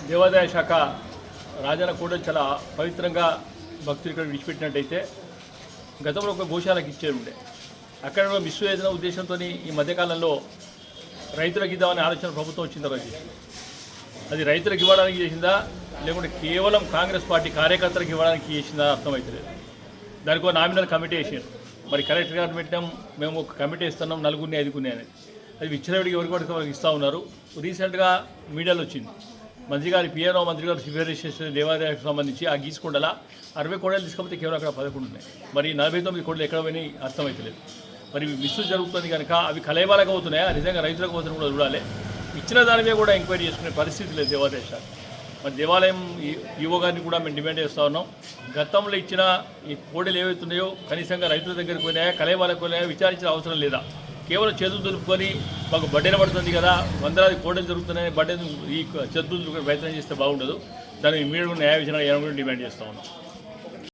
దేవాదాయ శాఖ రాజన్న కూడా చాలా పవిత్రంగా భక్తులు ఇక్కడ విడిచిపెట్టినట్టయితే గతంలో ఒక గోశాలకు ఇచ్చేది ఉండే అక్కడ మిస్ చేసిన ఉద్దేశంతో ఈ మధ్యకాలంలో రైతులకు ఇద్దామనే ఆలోచన ప్రభుత్వం వచ్చిన తర్వాత చేసింది. అది రైతులకు ఇవ్వడానికి చేసిందా లేకుంటే కేవలం కాంగ్రెస్ పార్టీ కార్యకర్తలకు ఇవ్వడానికి చేసిందా అర్థమవుతలేదు. దానికి ఒక నామినల్ కమిటీ వేసారు. మరి కలెక్టర్ గారు పెట్టాం, మేము ఒక కమిటీ ఇస్తున్నాం 4 5 అనేది. అది విచ్చలవిడికి ఎవరికి పడితే వాళ్ళకి ఇస్తూ ఉన్నారు. రీసెంట్గా మీడియాలో వచ్చింది మంత్రి గారి పిఎన్ఓ మంత్రి గారు సిఫారసు చేసిన దేవాదాయానికి సంబంధించి ఆ గీసుకొండల 60 కోడలు తీసుకపోతే కేవలం అక్కడ 11 ఉన్నాయి. మరి 49 కోడలు ఎక్కడ పోయినాయి అర్థమవుతలేదు. మరి మిస్సు జరుగుతుంది కనుక అవి కలయబాలకు అవుతున్నాయా నిజంగా రైతులకు పోతున్నా కూడా చూడాలి. ఇచ్చిన దాని మీద కూడా ఎంక్వైరీ చేసుకునే పరిస్థితి లేదు దేవాదాయ శాఖ. మరి దేవాలయం ఈవో గారిని కూడా మేము డిమాండ్ చేస్తూ ఉన్నాం. గతంలో ఇచ్చిన ఈ కోడలు ఏవైతున్నాయో కనీసంగా రైతుల దగ్గరికి పోయినాయా కలయబాలకు పోయినాయా విచారించిన అవసరం లేదా. కేవలం చేతులు దులుపుకొని మాకు బడ్డెన పడుతుంది కదా, వందలాది కోడలు జరుగుతున్నాయి, బడ్డెను ఈ చేతులు ప్రయత్నం చేస్తే బాగుండదు. దాన్ని ఇమ్మీడియట్గా న్యాయ విచారణ డిమాండ్ చేస్తూ ఉన్నాం.